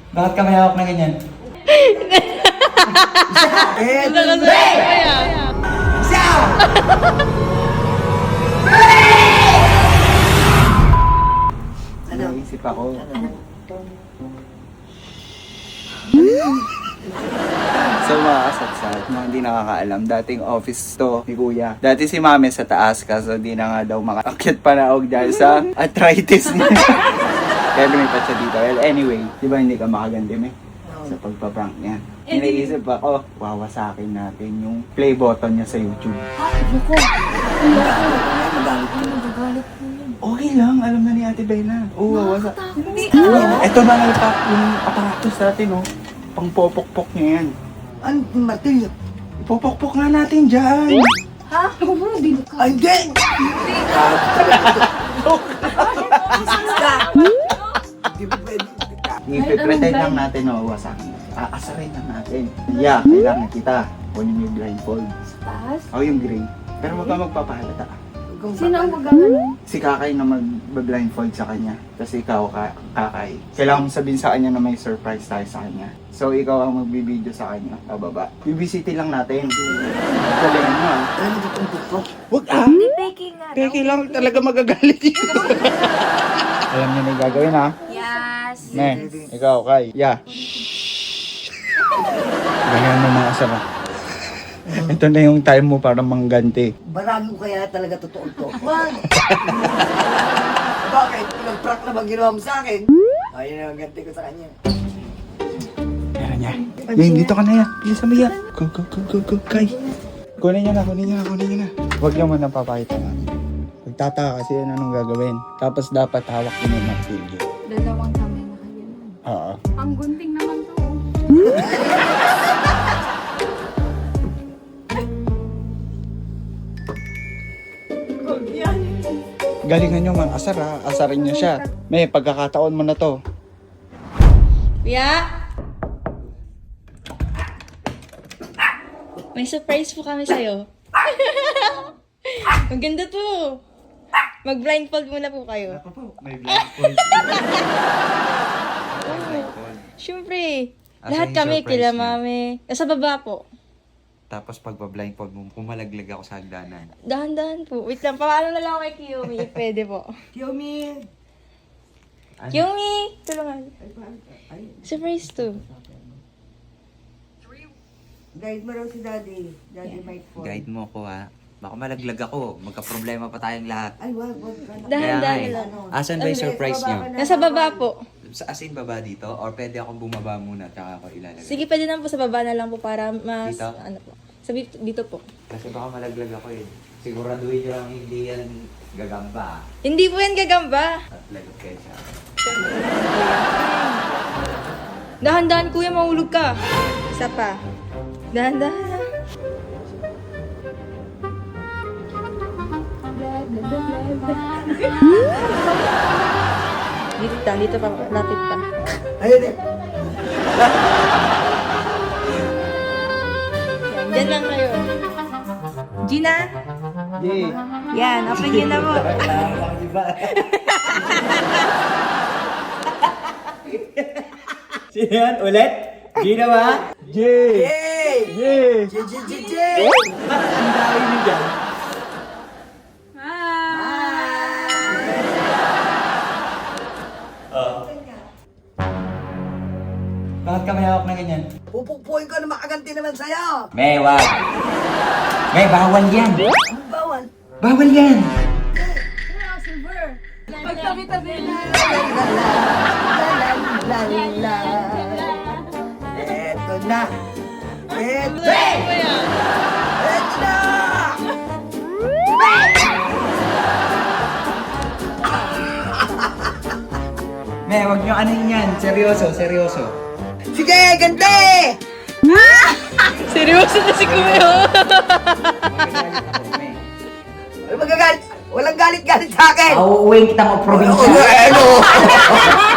Bakit ka may hawak na ganyan? Naisip ako. So mga kasatsat, mga hindi nakakaalam, dating office to ni Kuya. Dati si Mami sa taas kaso di na nga daw makaakyat panaog dahil sa arthritis niya. Kaya lumipat siya dito. Well, anyway, di ba hindi ka makaganti sa pagpaprank niya? Iniisip ako, wawasakin natin yung play button niya sa YouTube. Naku. Magalit po yun. Okay lang, alam na ni Ate Bella. Oo, wawasak. Hindi Ito na nga yung aparatus natin, oh. Pang popok-pok niya yan. Ano martilyo? Popok-pok nga natin dyan. Ha? Hindi ka. Ay, hindi! Hindi mo pwede. I-pretend lang natin na wawasakin. Aasarin lang natin. Yeah, kailangan kita. Kunin yung blindfold. Taas? O yung gray. Pero huwag ka magpapahalata. Sino ang magagaling? Si Kakay na mag-blindfold sa kanya. Kasi ikaw, Kakay. Kailangan mo sabihin sa kanya na may surprise tayo sa kanya. So, ikaw ang magbibideo sa kanya. Pababa. Bibisiti lang natin. Galingan mo, ah. Ano dito ang bukro? Huwag, ah. Hindi, peki nga. Peki lang talaga magagalit yun. Alam niyo na yung gagawin, ha? Yes. Ne, ikaw, Kay. Yeah. Ganyan mo mga asara. Ito na yung time mo para mangganti. Marami ko kaya talaga totoo to. Wag! Bakit? Pinag-prank na bang ginawa mo sa akin? Ayun ang ganti ko sa kanya. Meron niya. Yan, dito ka na yan. Bilisan mo yan. Go, go, go, go, go, Kay. Kunin niyo na, kunin niyo na, kunin niyo na. Huwag niyo muna papakita namin. Magtataka kasi yun anong gagawin. Tapos dapat hawak niyo yung martilyo. Dalawang kamay na kayo. Oo. Ang gunting naman to. Galingan niyo mga asara. Asarin niyo siya. May pagkakataon mo na to. Kuya? May surprise po kami sa'yo. Ang ganda to. Mag-blindfold muna po kayo. Ako po, may blindfold. Siyempre. Asa Lahat yung kami, surprise kila niyo? mami. Sa baba po. Tapos pagpa-blindfold mo, pumalaglag ako sa hagdanan. Dahan-dahan po. Wait lang, paano na lang ako kay Kiyomi? Pwede po. Kiyomi! Kiyomi! Tulungan. Surprise to. Guide mo raw si Daddy. Daddy might fall. Guide mo ko ha. Baka malaglag ako. Magka-problema pa tayong lahat. Ay, wag, wag ka na. Dahan-dahan Kaya nga lang. eh. Asan ba yung surprise nyo? Nasa baba po. As in baba dito? Or pwede akong bumaba muna tsaka ako ilalagay? Sige, pwede naman po sa baba na lang po para mas... Dito? Ano po. Dito po. Kasi baka malaglag ako eh. Siguraduhin nyo lang hindi yan gagamba. Hindi po yan gagamba. At lagot kayo sa akin. Dahan-dahan kuya, mahulog ka. Isa pa. Dahan-dahan. Dito pa, lapit pa. Ayun eh. Yan, dyan lang kayo. Gina? Yay! Yan, open nyo na po. Sino yan? Ulit? Gina ba? Jay! Yay! Yay! JJJJ! Ang dami niyo dyan. Bakit ka may hawak na ganyan? Pupukpuin ko na makaganti naman sa'yo. May, wag! May, bawal yan! Ang bawal. Bawal yan! Pagtabi-tabi na. La la la. Eto na. Eto na. May, wag nyo ano yan. Seryoso, seryoso. Sige, ganti! Seryoso na si kuya. Ano magagalit? Walang galit-galit sa akin. Auuwing kita mo probinsya. Ano?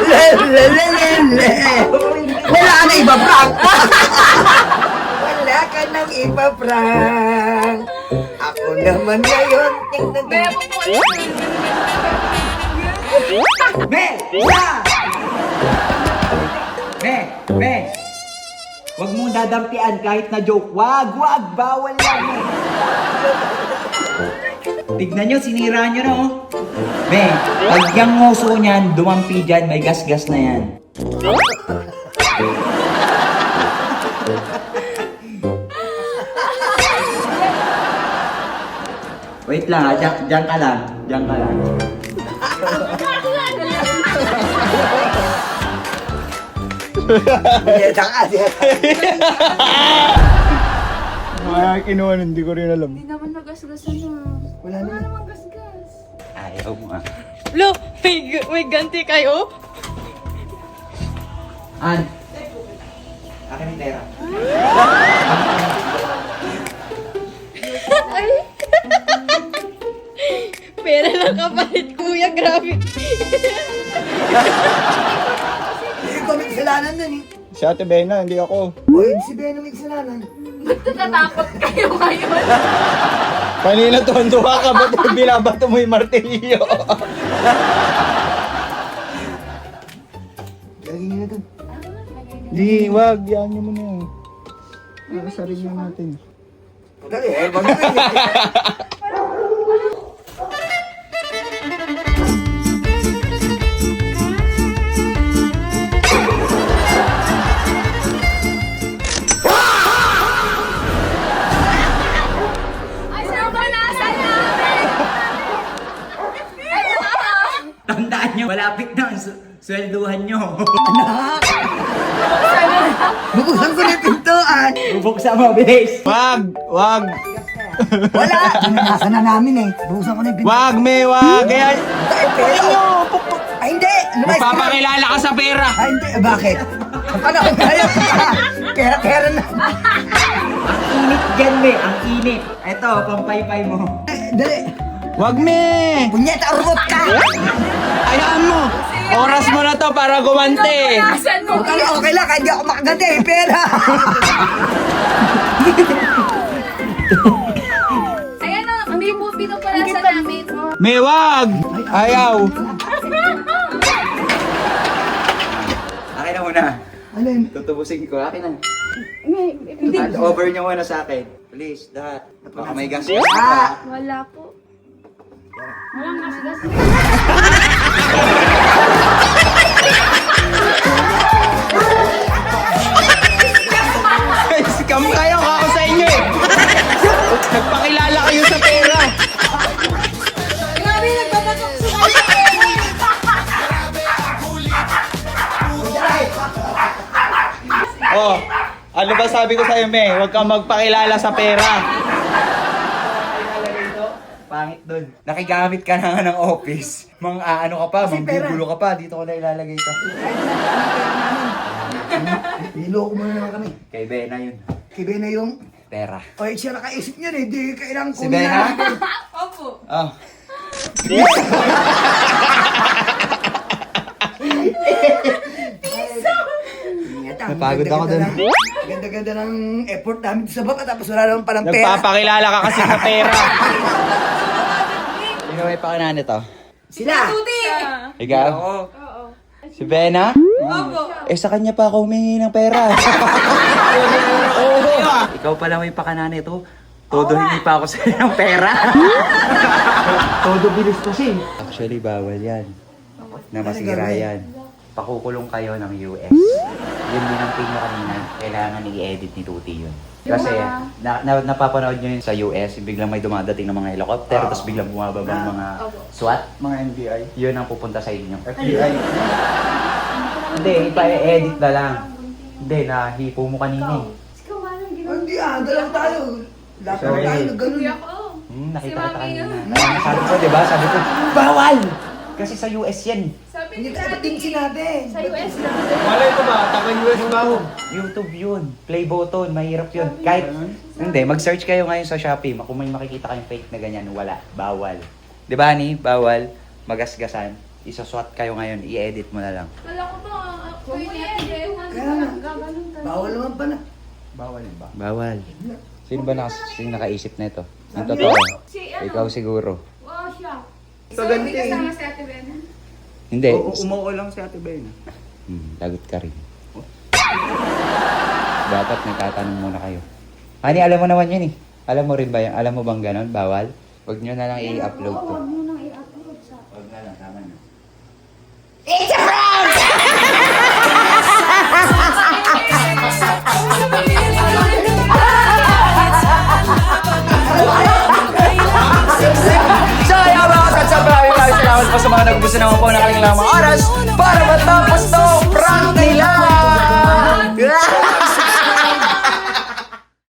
Lelelelele. Wala ka na iba, Frank. Wala ka nang iba, Frank. Ako naman ngayon. Be! Me! Huwag mong dadampian kahit na joke. Wag! Bawal yan, me! Tignan nyo, sinira nyo na, oh. Me, pag yung nguso niyan, dumampi dyan, may gas-gas na yan. Wait lang, ha. Diyan ka lang. Diyeta ka. Mga kinuha, hindi ko rin alam. Hindi naman nagasgasan na. Wala Wala naman. namang gasgas. Ayaw mo, ah. Lo, may ganti kayo? An? Akin yung pera. Ay! Pera lang kapalit, kuya. Grabe. Hindi ko may kasalanan nun eh. Si Ate Bena, hindi ako. Uy, si Beno may kasalanan. Ba't natatakot kayo ngayon? Kanina tuwan-tuwa ka, ba't binabato mo yung martilyo? Lagyan nyo na dun. Di, wag. Yan nyo muna yun. Sarili natin. Dali, wag mo yun. Ay, naranasan namin! Ay, Tandaan nyo, malapit na ang swelduhan nyo. Bubuksan ko na yung pintuan. Bubuksan mo, bilis. Wag. Wala. Binanasan na namin eh. Bubuksan ko na yung pintuan. Wag, me, wag. Kaya, Ay, pero. Ay, hindi. Lumayas ka. magpapakilala ka sa pera. Ay, hindi. Bakit? Ano? Ayaw ka. Pera na. Ang init dyan, me. Ang init. Eto, pampaypay mo. Dali. Wag, me. Punyeta, urot ka. Hayaan mo. Oras mo na to para gumante. naranasan mo! Okay lang, kahit di ako makaganti. Pera. Ayan o, hindi po pinupalasan namin. Me, wag. Ayaw. Akin na muna. Alin? Tutubusin ko. Akin na. Hand over nyo muna sa akin. Please, lahat. Baka may gas. Wala po. Walang gasgas. Scam kayo, kako sa inyo eh. Nagpakilala kayo sa pera. Grabe, nagpapatok sa Oh, ano ba sabi ko sa'yo, me? Huwag kang magpakilala sa pera. Pangit dun. Nakigamit ka na nga ng office. Ano ka pa, manggugulo ka pa. Dito ko na ilalagay ito. Niloko mo na naman kami. Kay Bena yun. Kay Bena yung... Pera. O, siya nakaisip niyan eh. Di kailangan Si kunin Bena? natin. Opo. Oh. Napagod ako dun. Ganda-ganda ng effort namin sa baka tapos wala naman palang pera. Nagpapakilala ka kasi sa pera. Sino may pakanan ito? Sila! Tuti! Ikaw? Si Bena? Opo. Eh sa kanya pa ako humingi ng pera. Ikaw pala may pakanan ito. Todo hingi pa ako sa'yo ng pera. Todo bilis kasi. Actually, bawal yan. Na masira yan. Pakukulong kayo ng US. Yun din ang tingin kanina. Kailangan i-edit ni Tuti yun. Kasi napapanood nyo yun sa US, biglang may dumadating ng mga helicopter, tapos biglang bumababa ng mga SWAT. Mga NBI. Yun ang pupunta sa inyo. FBI. Hindi, ipa-edit na lang. Hindi, nahipo mo kanina eh. Hindi dalaw tayo. Lahat Sorry. tayo nag-ganun. Nakita Si kita Mami kanina. yun. Kaya sabi ko, di ba? Sabi ko, bawal! Kasi sa US yan. Sabi Hindi ni tayo din sinabi. sa US na. Malay ko ba? Taga-US ba ako? YouTube yun. Play button. Mahirap yun. Kahit, hindi, mag-search kayo ngayon sa Shopee. Kung may makikita kayong fake na ganyan, wala. Bawal. Di ba, ni? Bawal. Magasgasan. Isaswat kayo ngayon. I-edit mo na lang. Wala ko to. Pwede yan. Kaya nga. Gaganon tayo. Bawal naman pa na. Bawal. Sino ba sino nakaisip na ito? Ang totoo. Si ano? Ikaw siguro. Oo, siya. So, So, ganito hindi kasama si Ate Bena? Hindi. Umuo lang si Ate Ben. Lagot ka rin. Dapat nagtatanong muna kayo. Honey, alam mo naman yun eh. Alam mo rin ba yan? Alam mo bang ganon? Bawal? Huwag nyo na lang i-upload to. Huwag mo nang i-upload sa... Huwag na lang, tama na. So, ayaw mga katsap, maraming salamat po sa mga nagbuso naman po ng kanilang mga oras para matapos to prank nila!